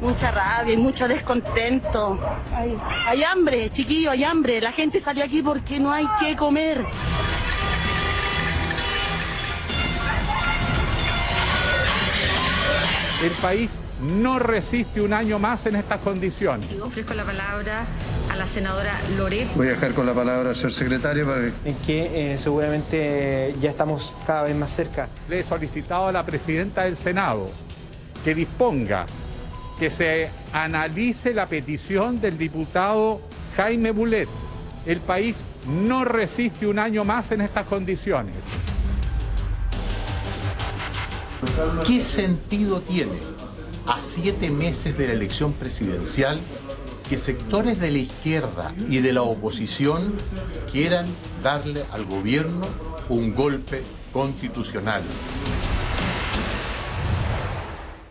Mucha rabia y mucho descontento. Hay hambre, chiquillos, hay hambre. La gente salió aquí porque no hay que comer. El país no resiste un año más en estas condiciones. Ofrezco la palabra a la senadora Loret. Voy a dejar con la palabra al señor secretario para que seguramente ya estamos cada vez más cerca. Le he solicitado a la presidenta del Senado que disponga que se analice la petición del diputado Jaime Mulet. El país no resiste un año más en estas condiciones. ¿Qué sentido tiene, a 7 meses de la elección presidencial, que sectores de la izquierda y de la oposición quieran darle al gobierno un golpe constitucional?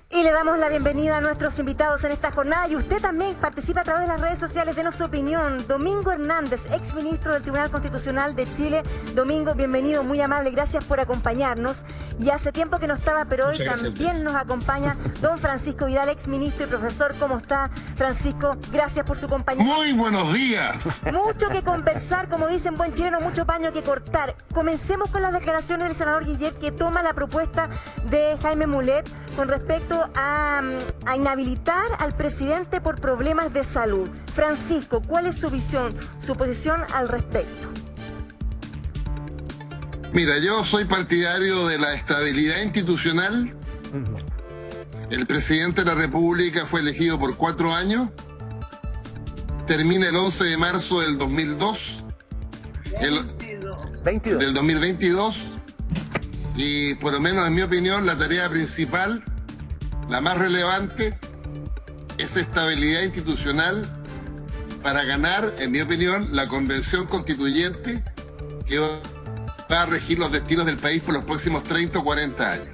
Y le damos la bienvenida a nuestros invitados en esta jornada, y usted también participa a través de las redes sociales, denos su opinión. Domingo Hernández, exministro del Tribunal Constitucional de Chile. Domingo, bienvenido, muy amable, gracias por acompañarnos. Y hace tiempo que no estaba, pero hoy también nos acompaña don Francisco Vidal, exministro y profesor. ¿Cómo está, Francisco? Gracias por su compañía. Muy buenos días. Mucho que conversar, como dicen buen chileno, mucho paño que cortar. Comencemos con las declaraciones del senador Guillet, que toma la propuesta de Jaime Mulet con respecto a inhabilitar al presidente por problemas de salud. Francisco, ¿cuál es su visión, su posición al respecto? Mira, yo soy partidario de la estabilidad institucional. El presidente de la República fue elegido por 4 años. Termina el 11 de marzo del 2002. Del 2022. Y por lo menos en mi opinión, la tarea principal, la más relevante, es estabilidad institucional para ganar, en mi opinión, la convención constituyente que va a regir los destinos del país por los próximos 30 o 40 años.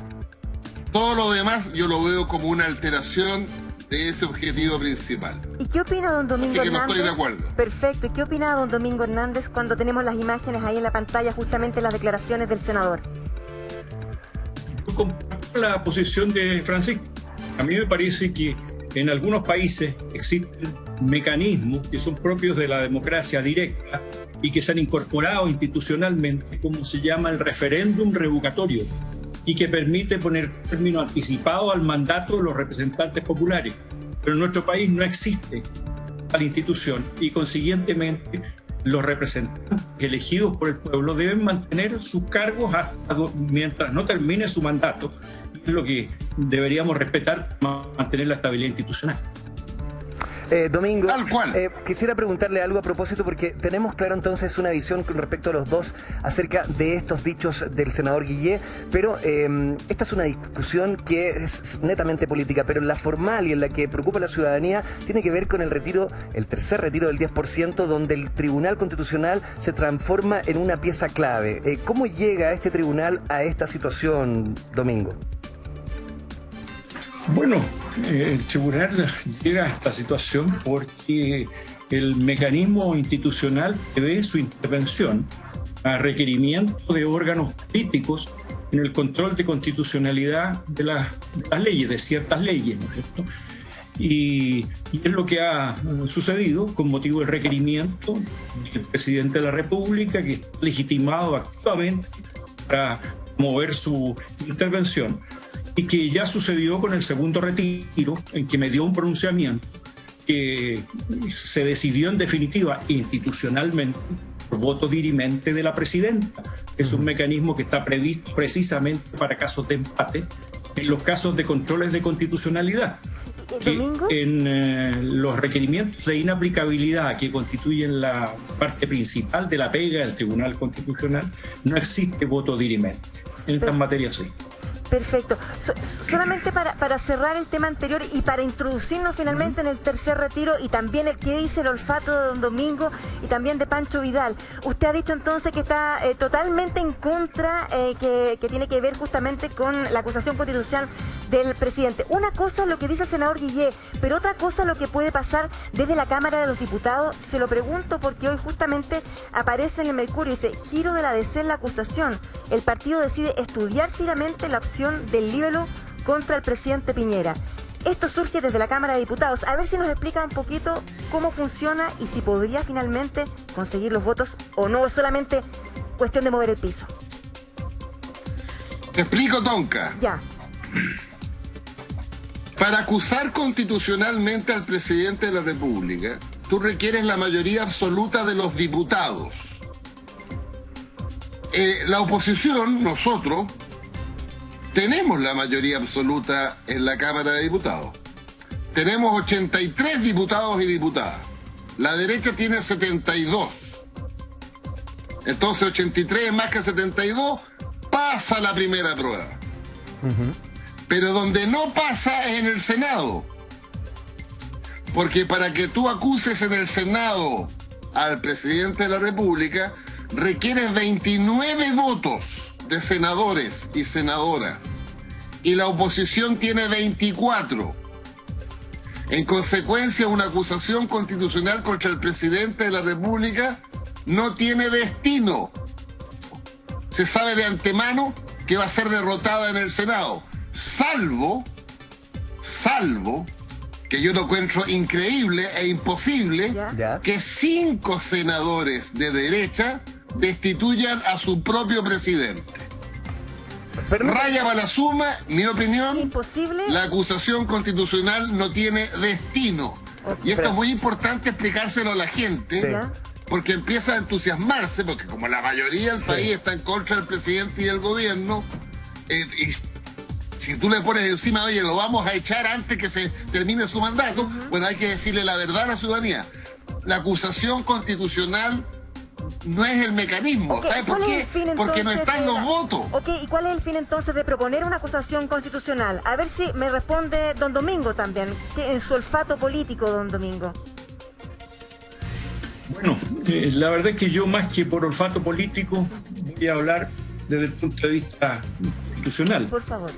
Todo lo demás yo lo veo como una alteración de ese objetivo principal. ¿Y qué opina don Domingo Así que Hernández? no estoy de acuerdo. Perfecto. ¿Y qué opina don Domingo Hernández cuando tenemos las imágenes ahí en la pantalla, justamente las declaraciones del senador? Comparto la posición de Francisco. A mí me parece que en algunos países existen mecanismos que son propios de la democracia directa y que se han incorporado institucionalmente, como se llama el referéndum revocatorio, y que permite poner término anticipado al mandato de los representantes populares. Pero en nuestro país no existe tal institución y consiguientemente los representantes elegidos por el pueblo deben mantener sus cargos hasta mientras no termine su mandato. Es lo que deberíamos respetar, mantener la estabilidad institucional. Domingo, Tal cual. Quisiera preguntarle algo a propósito, porque tenemos claro entonces una visión con respecto a los dos acerca de estos dichos del senador Guillet, pero esta es una discusión que es netamente política, pero en la formal y en la que preocupa a la ciudadanía tiene que ver con el tercer retiro del 10%, donde el Tribunal Constitucional se transforma en una pieza clave. ¿Cómo llega este tribunal a esta situación, Domingo? Bueno, el tribunal llega a esta situación porque el mecanismo institucional prevé su intervención a requerimiento de órganos políticos en el control de constitucionalidad de las leyes, de ciertas leyes, ¿no es cierto? Y es lo que ha sucedido con motivo del requerimiento del presidente de la República, que está legitimado activamente para mover su intervención, y que ya sucedió con el segundo retiro, en que me dio un pronunciamiento que se decidió en definitiva institucionalmente por voto dirimente de la presidenta. Es un mecanismo que está previsto precisamente para casos de empate, en los casos de controles de constitucionalidad. En los requerimientos de inaplicabilidad que constituyen la parte principal de la pega del Tribunal Constitucional, no existe voto dirimente. En estas materias sí. Perfecto. Solamente para cerrar el tema anterior y para introducirnos finalmente en el tercer retiro, y también el que dice el olfato de don Domingo y también de Pancho Vidal. Usted ha dicho entonces que está totalmente en contra, que tiene que ver justamente con la acusación constitucional del presidente. Una cosa es lo que dice el senador Guillet, pero otra cosa es lo que puede pasar desde la Cámara de los Diputados. Se lo pregunto porque hoy justamente aparece en el Mercurio, dice: giro de la DC en la acusación. El partido decide estudiar seriamente la opción del libelo contra el presidente Piñera. Esto surge desde la Cámara de Diputados. A ver si nos explica un poquito cómo funciona y si podría finalmente conseguir los votos o no, es solamente cuestión de mover el piso. Te explico, Tonka. Ya. Para acusar constitucionalmente al presidente de la República, tú requieres la mayoría absoluta de los diputados. La oposición, nosotros, tenemos la mayoría absoluta en la Cámara de Diputados. Tenemos 83 diputados y diputadas. La derecha tiene 72. Entonces 83 más que 72 pasa la primera prueba. Pero donde no pasa es en el Senado. Porque para que tú acuses en el Senado al presidente de la República, requieres 29 votos de senadores y senadoras. Y la oposición tiene 24. En consecuencia, una acusación constitucional contra el presidente de la República no tiene destino. Se sabe de antemano que va a ser derrotada en el Senado. Salvo que yo lo encuentro increíble e imposible que 5 senadores de derecha destituyan a su propio presidente. Raya para la suma, mi opinión, imposible. La acusación constitucional no tiene destino. Y esto es muy importante explicárselo a la gente, porque empieza a entusiasmarse, porque como la mayoría del país está en contra del presidente y del gobierno, y si tú le pones encima, oye, lo vamos a echar antes que se termine su mandato, bueno, hay que decirle la verdad a la ciudadanía. La acusación constitucional no es el mecanismo. ¿Sabes por qué? Porque no están los votos. Ok, ¿y cuál es el fin entonces de proponer una acusación constitucional? A ver si me responde don Domingo también, en su olfato político, don Domingo. Bueno, la verdad es que yo más que por olfato político voy a hablar desde el punto de vista constitucional. Por favor.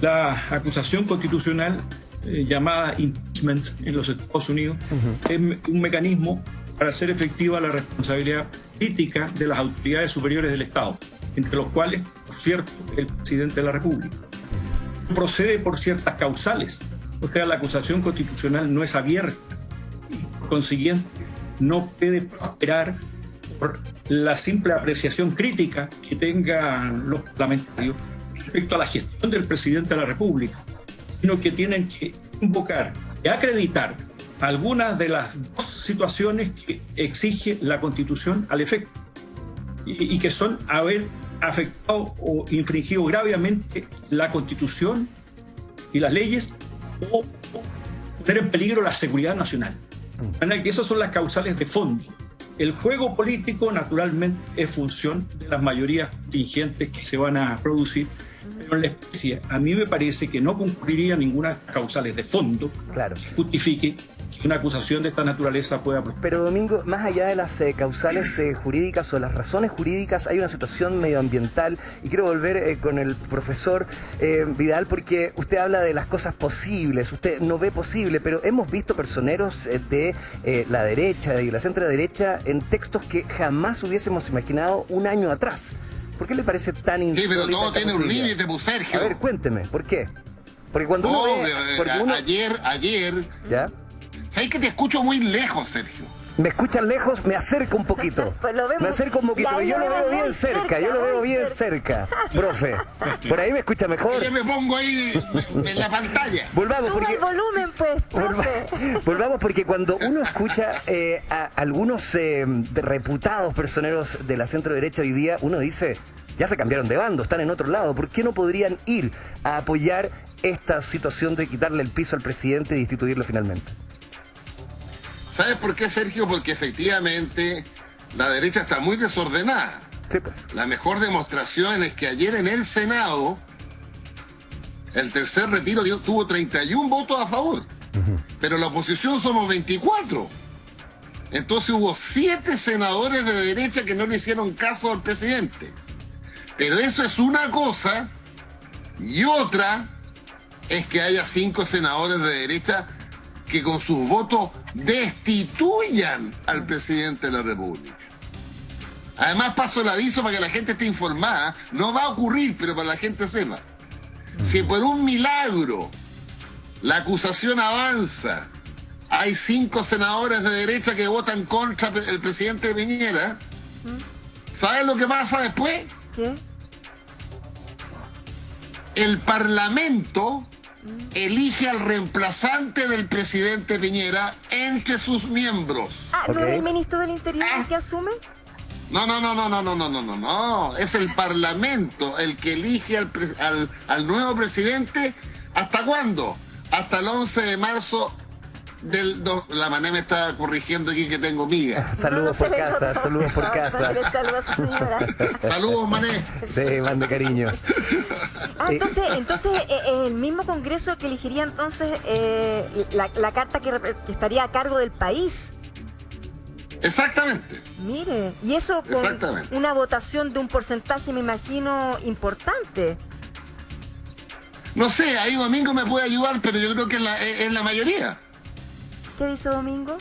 La acusación constitucional llamada impeachment en los Estados Unidos es un mecanismo para hacer efectiva la responsabilidad política de las autoridades superiores del Estado, entre los cuales, por cierto, el presidente de la República. Procede por ciertas causales, o sea, la acusación constitucional no es abierta y, por consiguiente, no puede prosperar por la simple apreciación crítica que tengan los parlamentarios respecto a la gestión del presidente de la República, sino que tienen que invocar y acreditar algunas de las dos situaciones que exige la Constitución al efecto y que son haber afectado o infringido gravemente la Constitución y las leyes o poner en peligro la seguridad nacional. Que esas son las causales de fondo. El juego político, naturalmente, es función de las mayorías contingentes que se van a producir. Pero en la especie, a mí me parece que no concurriría ninguna causales de fondo que justifique que una acusación de esta naturaleza pueda prosperar. Pero, Domingo, más allá de las causales jurídicas o las razones jurídicas, hay una situación medioambiental, y quiero volver con el profesor Vidal, porque usted habla de las cosas posibles, usted no ve posible, pero hemos visto personeros de la derecha y la centro derecha en textos que jamás hubiésemos imaginado un año atrás. ¿Por qué le parece tan insólito? Sí, pero todo tiene un límite, pues, Sergio. A ver, cuénteme, ¿por qué? Porque cuando uno ve... Ayer... ¿Ya? ¿Sabes que te escucho muy lejos, Sergio? ¿Me escuchan lejos? Me acerco un poquito. Pues lo vemos, me acerco un poquito, pero yo lo veo bien cerca, yo lo veo bien cerca. Profe, ¿por ahí me escucha mejor? Yo me pongo ahí en la pantalla. Volvamos Suba el volumen, pues, profe. Volvamos porque cuando uno escucha a algunos reputados personeros de la centro derecha hoy día, uno dice, ya se cambiaron de bando, están en otro lado. ¿Por qué no podrían ir a apoyar esta situación de quitarle el piso al presidente y destituirlo finalmente? ¿Sabes por qué, Sergio? Porque efectivamente la derecha está muy desordenada. Sí, pues. La mejor demostración es que ayer en el Senado el tercer retiro tuvo 31 votos a favor, pero la oposición somos 24. Entonces hubo 7 senadores de derecha que no le hicieron caso al presidente. Pero eso es una cosa, y otra es que haya 5 senadores de derecha que con sus votos destituyan al presidente de la República. Además, paso el aviso para que la gente esté informada. No va a ocurrir, pero para que la gente sepa. Si por un milagro La acusación avanza. Hay 5 senadores de derecha que votan contra el presidente Piñera. ¿Sabes lo que pasa después? ¿Qué? El Parlamento elige al reemplazante del presidente Piñera entre sus miembros. Ah, ¿no es el ministro del Interior el que asume? No. Es el Parlamento el que elige al nuevo presidente. ¿Hasta cuándo? Hasta el 11 de marzo la Mané me está corrigiendo aquí que tengo miga. Saludos por casa, saludos por casa. Saludos a su señora. Saludos, Mané. Sí, mande cariños. Ah, entonces el mismo Congreso que elegiría entonces la carta que estaría a cargo del país. Exactamente. Mire, y eso con una votación de un porcentaje, me imagino, importante. No sé, ahí Domingo me puede ayudar, pero yo creo que es la mayoría. ¿Qué dice Domingo?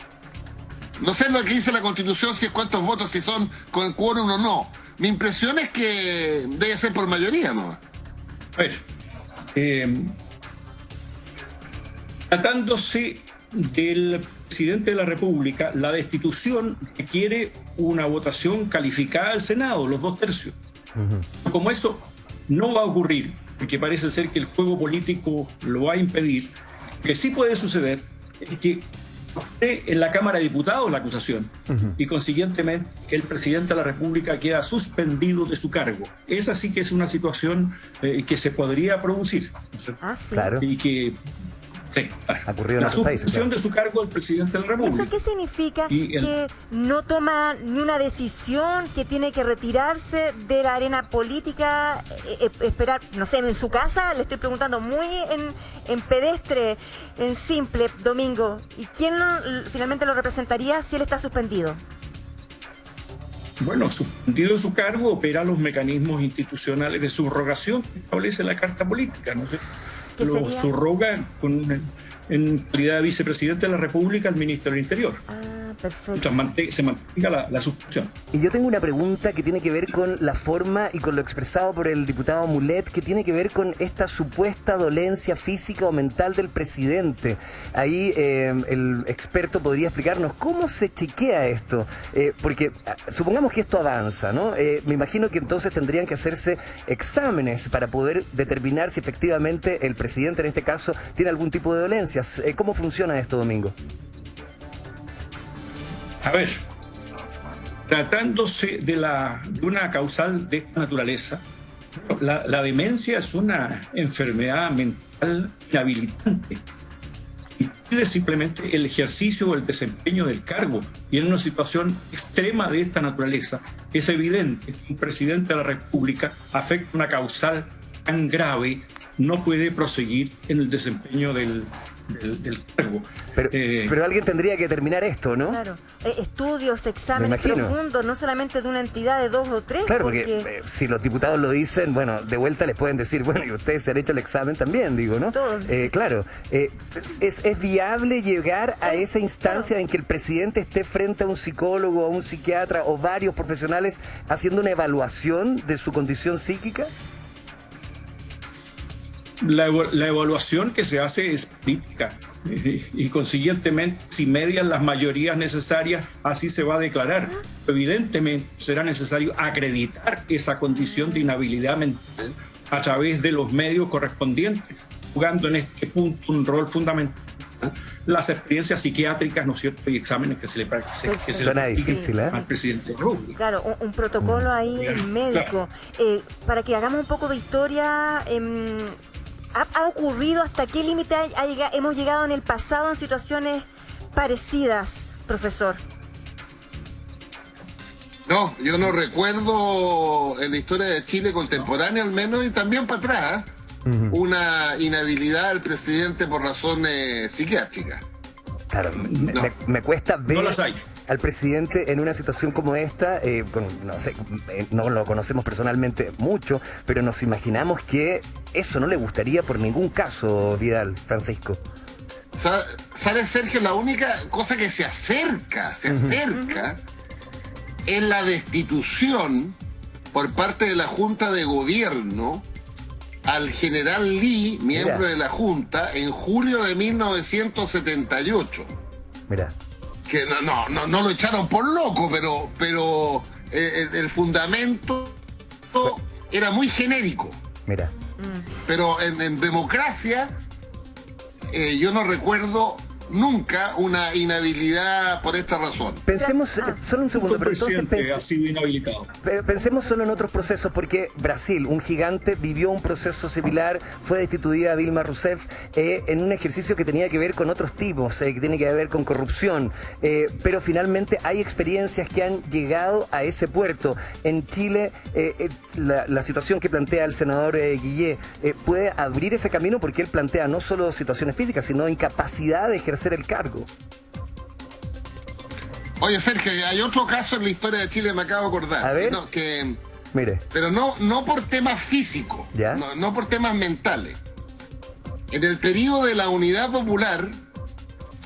No sé lo que dice la Constitución, si es cuántos votos, si son con quórum o no. Mi impresión es que debe ser por mayoría, ¿no? A ver, tratándose del presidente de la República, la destitución requiere una votación calificada del Senado, los 2/3. Como eso no va a ocurrir, porque parece ser que el juego político lo va a impedir, que sí puede suceder es que esté en la Cámara de Diputados la acusación y consiguientemente el presidente de la República queda suspendido de su cargo. Esa sí que es una situación que se podría producir. Ah, sí. Claro. Y que ocurrido en la otros países, suspensión de su cargo del presidente de la República. ¿Eso qué significa? Que no toma ni una decisión, que tiene que retirarse de la arena política, esperar, no sé, en su casa. Le estoy preguntando muy en pedestre, en simple, Domingo. ¿Y quién finalmente lo representaría si él está suspendido? Bueno, suspendido de su cargo, opera los mecanismos institucionales de subrogación que establece la Carta Política, ¿no sé? Lo subroga en calidad de vicepresidente de la República al ministro del Interior. Ah, perfecto. Mientras se mantenga la suspensión. Y yo tengo una pregunta que tiene que ver con la forma y con lo expresado por el diputado Mulet, que tiene que ver con esta supuesta dolencia física o mental del presidente. Ahí el experto podría explicarnos cómo se chequea esto, porque supongamos que esto avanza, ¿no? Me imagino que entonces tendrían que hacerse exámenes para poder determinar si efectivamente el presidente, en este caso, tiene algún tipo de dolencias. ¿Cómo funciona esto, Domingo? A ver, tratándose de una causal de esta naturaleza, la demencia es una enfermedad mental inhabilitante. Impide simplemente el ejercicio o el desempeño del cargo. Y en una situación extrema de esta naturaleza, es evidente que un presidente de la República afecta una causal tan grave, no puede proseguir en el desempeño del cargo. Pero alguien tendría que determinar esto, ¿no? Claro. Estudios, exámenes profundos, no solamente de una entidad de 2 o 3. Claro, porque si los diputados lo dicen, bueno, de vuelta les pueden decir, bueno, y ustedes se han hecho el examen también, digo, ¿no? Claro. ¿Es viable llegar a esa instancia en que el presidente esté frente a un psicólogo, a un psiquiatra o varios profesionales haciendo una evaluación de su condición psíquica? La evaluación que se hace es política y consiguientemente si median las mayorías necesarias así se va a declarar. Evidentemente será necesario acreditar esa condición de inhabilidad mental a través de los medios correspondientes, jugando en este punto un rol fundamental las experiencias psiquiátricas, ¿no es cierto?, y exámenes que se le practiquen al presidente de la República. Claro, un protocolo ahí médico. Claro. Para que hagamos un poco de historia, ¿ha ocurrido hasta qué límite hemos llegado en el pasado en situaciones parecidas, profesor? No, yo no recuerdo en la historia de Chile contemporánea al menos, y también para atrás, una inhabilidad del presidente por razones psiquiátricas. Claro, me cuesta ver al presidente en una situación como esta, no sé, no lo conocemos personalmente mucho, pero nos imaginamos que eso no le gustaría por ningún caso, Vidal, Francisco. ¿Sabes, Sergio? La única cosa que se acerca es la destitución por parte de la Junta de Gobierno al general Lee, miembro Mira. de la Junta, en julio de 1978. Mira. Que no lo echaron por loco, pero el fundamento era muy genérico. Mira. Pero en democracia yo no recuerdo nunca una inhabilidad por esta razón. Pensemos solo un segundo, pero entonces ha sido inhabilitado. pensemos solo en otros procesos, porque Brasil, un gigante, vivió un proceso similar, fue destituida Dilma Rousseff en un ejercicio que tenía que ver con otros tipos, que tiene que ver con corrupción, pero finalmente hay experiencias que han llegado a ese puerto. En Chile, la situación que plantea el senador Guillé puede abrir ese camino, porque él plantea no solo situaciones físicas, sino incapacidad de ejercer el cargo. Oye, Sergio, hay otro caso en la historia de Chile, me acabo de acordar. A ver. Mire. Pero no por temas físicos, ¿Ya? no por temas mentales. En el periodo de la Unidad Popular,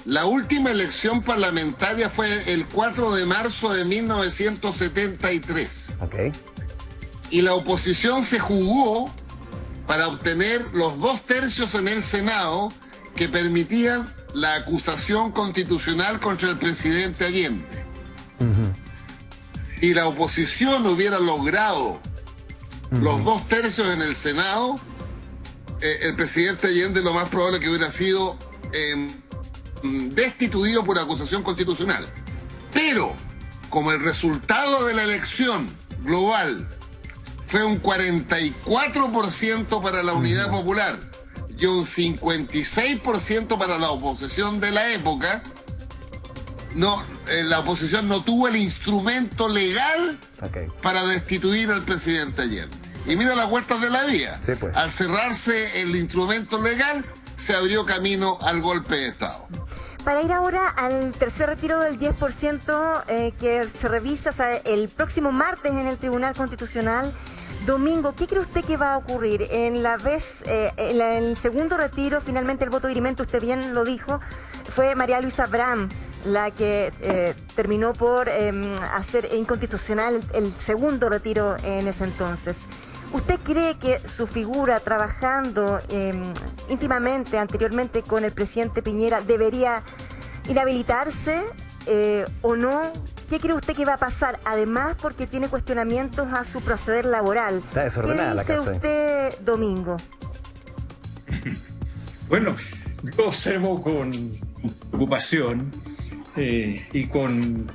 la última elección parlamentaria fue el 4 de marzo de 1973. Ok. Y la oposición se jugó para obtener los 2/3 en el Senado que permitían la acusación constitucional contra el presidente Allende. Si la oposición hubiera logrado los 2/3 en el Senado, el presidente Allende lo más probable que hubiera sido destituido por acusación constitucional. Pero, como el resultado de la elección global fue un 44% para la Unidad Popular y un 56% para la oposición de la época, la oposición no tuvo el instrumento legal para destituir al presidente Allende. Y mira las vueltas de la vida. Sí, pues. Al cerrarse el instrumento legal, se abrió camino al golpe de Estado. Para ir ahora al tercer retiro del 10% que se revisa el próximo martes en el Tribunal Constitucional. Domingo, ¿qué cree usted que va a ocurrir? En el segundo retiro, finalmente el voto dirimento, usted bien lo dijo, fue María Luisa Bram la que terminó por hacer inconstitucional el segundo retiro en ese entonces. ¿Usted cree que su figura trabajando íntimamente anteriormente con el presidente Piñera debería inhabilitarse o no? ¿Qué cree usted que va a pasar? Además, porque tiene cuestionamientos a su proceder laboral. Está desordenada la casa. ¿Qué dice usted, Domingo? Bueno, yo observo con preocupación y con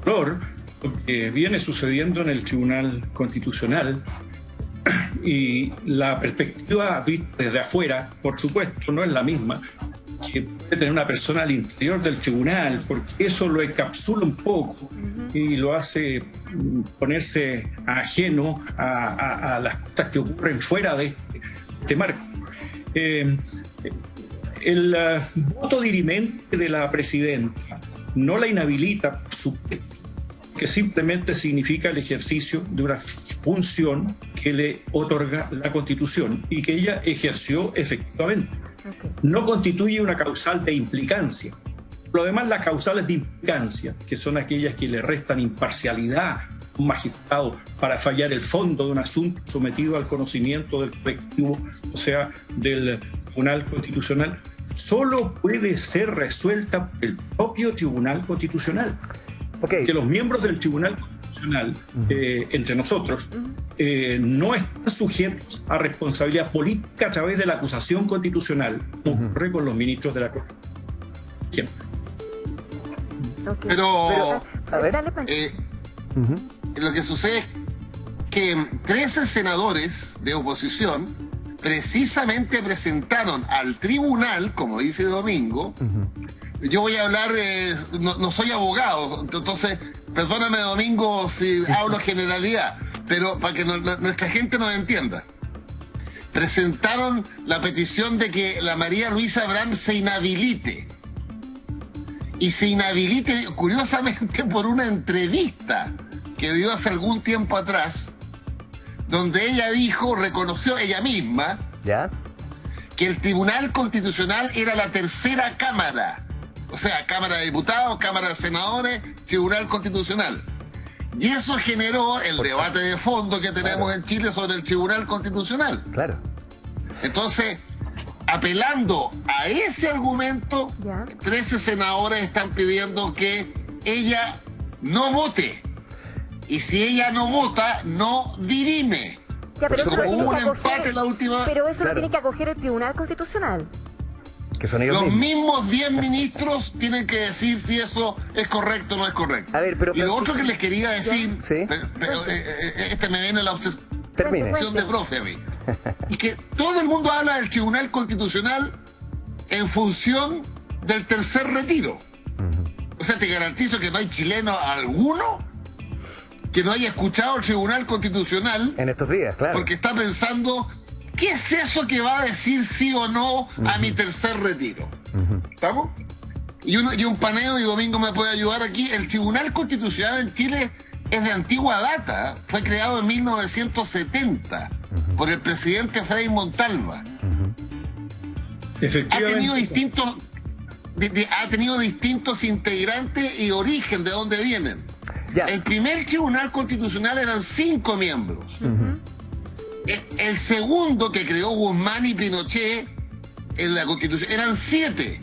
dolor lo que viene sucediendo en el Tribunal Constitucional. Y la perspectiva vista desde afuera, por supuesto, no es la misma que puede tener una persona al interior del tribunal, porque eso lo encapsula un poco y lo hace ponerse ajeno a las cosas que ocurren fuera de este marco. El voto dirimente de la presidenta no la inhabilita, por supuesto, que simplemente significa el ejercicio de una función que le otorga la Constitución y que ella ejerció efectivamente. No constituye una causal de implicancia. Por lo demás, las causales de implicancia, que son aquellas que le restan imparcialidad a un magistrado para fallar el fondo de un asunto sometido al conocimiento del colectivo, o sea, del Tribunal Constitucional, solo puede ser resuelta por el propio Tribunal Constitucional. Que los miembros del Tribunal Constitucional, entre nosotros, no están sujetos a responsabilidad política a través de la acusación constitucional, como ocurre con los ministros de la Corte. Pero dale, Pancho. Lo que sucede es que 13 senadores de oposición precisamente presentaron al tribunal, como dice Domingo. Yo voy a hablar, no soy abogado, entonces perdóname, Domingo, si hablo generalidad, pero para que nuestra gente nos entienda. Presentaron la petición de que la María Luisa Bram se inhabilite. Y se inhabilite, curiosamente, por una entrevista que dio hace algún tiempo atrás, donde ella reconoció ella misma, que el Tribunal Constitucional era la tercera cámara. O sea, Cámara de Diputados, Cámara de Senadores, Tribunal Constitucional. Y eso generó el debate de fondo que tenemos en Chile sobre el Tribunal Constitucional. Entonces, apelando a ese argumento, 13 senadores están pidiendo que ella no vote. Y si ella no vota, no dirime. Ya, pero eso lo tiene que acoger, la última... Pero eso lo tiene que acoger el Tribunal Constitucional. Que son ellos Los mismos 10 ministros tienen que decir si eso es correcto o no es correcto. A ver, pero y lo otro que les quería decir, ¿sí? este me viene la obsesión de profe a mí, y que todo el mundo habla del Tribunal Constitucional en función del tercer retiro. O sea, te garantizo que no hay chileno alguno que no haya escuchado el Tribunal Constitucional en estos días, claro. Porque está pensando, ¿qué es eso que va a decir sí o no a mi tercer retiro? ¿Estamos? Y un paneo, y Domingo me puede ayudar aquí, el Tribunal Constitucional en Chile es de antigua data, fue creado en 1970 por el presidente Frei Montalva. Ha tenido distintos integrantes y origen de dónde vienen. Ya. El primer Tribunal Constitucional eran 5 miembros. El segundo, que creó Guzmán y Pinochet en la Constitución, eran 7.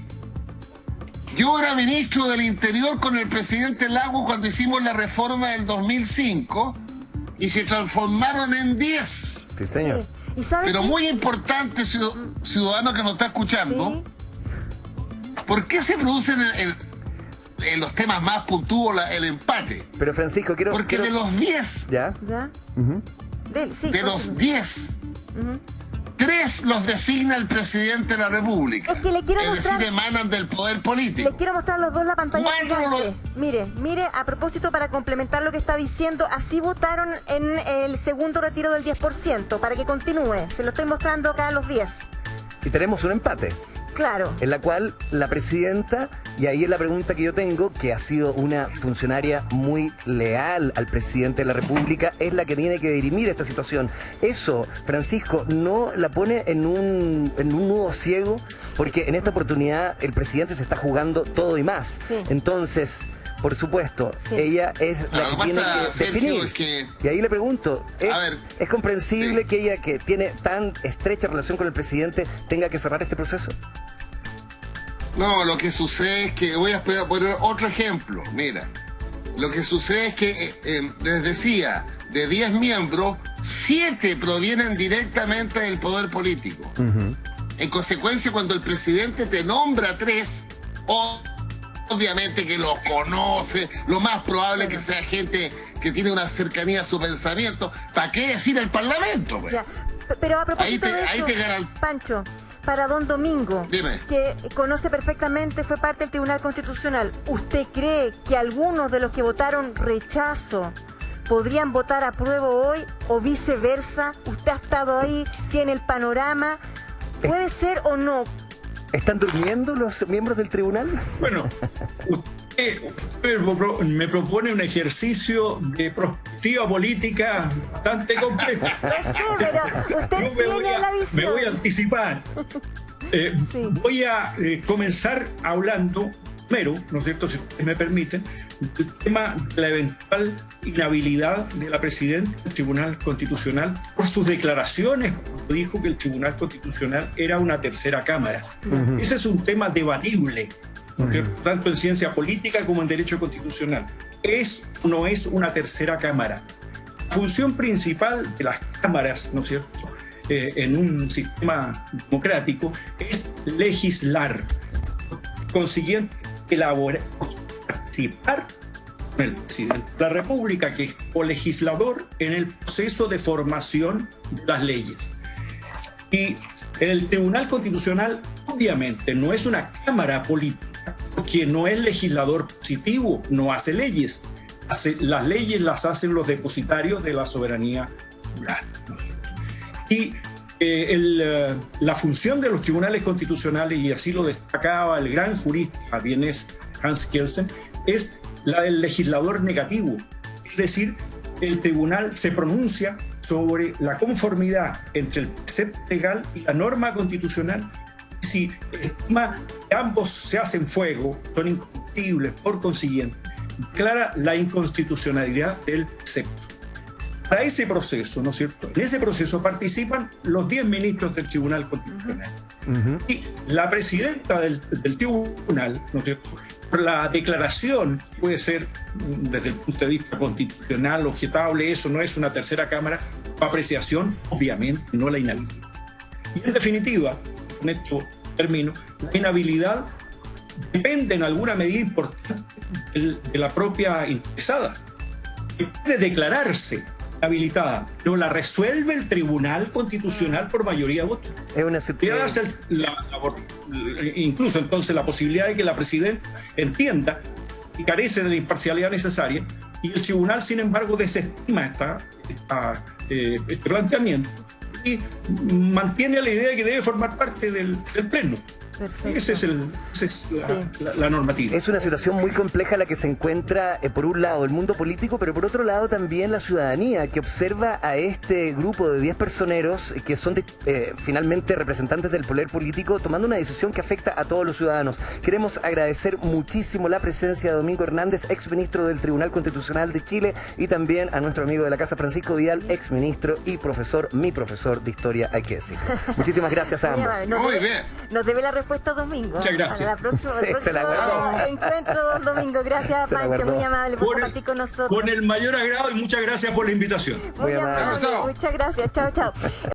Yo era ministro del Interior con el presidente Lagos cuando hicimos la reforma del 2005 y se transformaron en 10. Sí, señor. ¿Y sabe Pero qué? muy importante, ciudadano que nos está escuchando, ¿por qué se producen en los temas más puntuos el empate? Pero Francisco, Porque de los 10, ¿ya? de los 10, 3 los designa el presidente de la República. Es que le quiero mostrar, decir, emanan del poder político. Les quiero mostrar a los dos la pantalla gigante. Mire, a propósito, para complementar lo que está diciendo, así votaron en el segundo retiro del 10%, para que continúe. Se lo estoy mostrando acá a los 10. Y tenemos un empate. Claro. En la cual la presidenta, y ahí es la pregunta que yo tengo, que ha sido una funcionaria muy leal al presidente de la República, es la que tiene que dirimir esta situación. Eso, Francisco, ¿no la pone en un nudo ciego? Porque en esta oportunidad el presidente se está jugando todo y más. Sí. Entonces, por supuesto, ella es la que tiene que definir. Y ahí le pregunto, ¿es comprensible que ella, que tiene tan estrecha relación con el presidente, tenga que cerrar este proceso? No, lo que sucede es que, voy a poner otro ejemplo, mira, lo que sucede es que, les decía, de 10 miembros, 7 provienen directamente del poder político. En consecuencia, cuando el presidente te nombra 3, obviamente que los conoce, lo más probable es que sea gente que tiene una cercanía a su pensamiento. ¿Para qué decir el Parlamento? Pues? Ya. Pero a propósito de eso, Pancho, para don Domingo, que conoce perfectamente, fue parte del Tribunal Constitucional, ¿usted cree que algunos de los que votaron rechazo podrían votar apruebo hoy o viceversa? Usted ha estado ahí, tiene el panorama. ¿Puede ser o no? ¿Están durmiendo los miembros del tribunal? Bueno, usted me propone un ejercicio de prospectiva política bastante complejo. No sé, pero usted tiene la visión. Me voy a anticipar. Voy a comenzar hablando primero, ¿no es cierto?, si ustedes me permiten, del tema de la eventual inhabilidad de la presidenta del Tribunal Constitucional por sus declaraciones cuando dijo que el Tribunal Constitucional era una tercera cámara. Este es un tema debatible, tanto en ciencia política como en derecho constitucional. ¿Es o no es una tercera cámara? La función principal de las cámaras, ¿no es cierto?, en un sistema democrático es legislar. Consiguiente, elaborar, participar con el presidente de la República, que es colegislador en el proceso de formación de las leyes. Y el Tribunal Constitucional obviamente no es una cámara política, porque no es legislador positivo, no hace leyes. Las leyes las hacen los depositarios de la soberanía popular. Y la función de los tribunales constitucionales, y así lo destacaba el gran jurista vienés Hans Kelsen, es la del legislador negativo. Es decir, el tribunal se pronuncia sobre la conformidad entre el precepto legal y la norma constitucional. Si estima que ambos se hacen fuego, son incompatibles, por consiguiente, declara la inconstitucionalidad del precepto. Para ese proceso, ¿no es cierto? En ese proceso participan los 10 ministros del Tribunal Constitucional. Y la presidenta del tribunal, ¿no es cierto?, por la declaración, puede ser desde el punto de vista constitucional, objetable, eso no es una tercera cámara, apreciación, obviamente, no la inhabilidad. Y en definitiva, con esto termino, la inhabilidad depende en alguna medida importante de la propia interesada, que puede declararse habilitada, pero la resuelve el Tribunal Constitucional por mayoría de votos. Es una situación. Incluso entonces la posibilidad de que la presidenta entienda y carece de la imparcialidad necesaria, y el tribunal, sin embargo, desestima este planteamiento y mantiene la idea de que debe formar parte del Pleno. Perfecto. Esa es la normativa. Es una situación muy compleja la que se encuentra, por un lado, el mundo político, pero por otro lado también la ciudadanía, que observa a este grupo de 10 personeros que son finalmente representantes del poder político tomando una decisión que afecta a todos los ciudadanos. Queremos agradecer muchísimo la presencia de Domingo Hernández, exministro del Tribunal Constitucional de Chile, y también a nuestro amigo de la casa, Francisco Vidal, exministro y profesor, mi profesor de historia, hay que decir. Muchísimas gracias a ambos. Muy bien. Nos debe la respuesta Domingo. Muchas gracias. Para el próximo encuentro, don Domingo. Gracias, Pancho, muy amable por compartir con nosotros. Con el mayor agrado y muchas gracias por la invitación. Muy amable, muchas gracias. Chao, chao.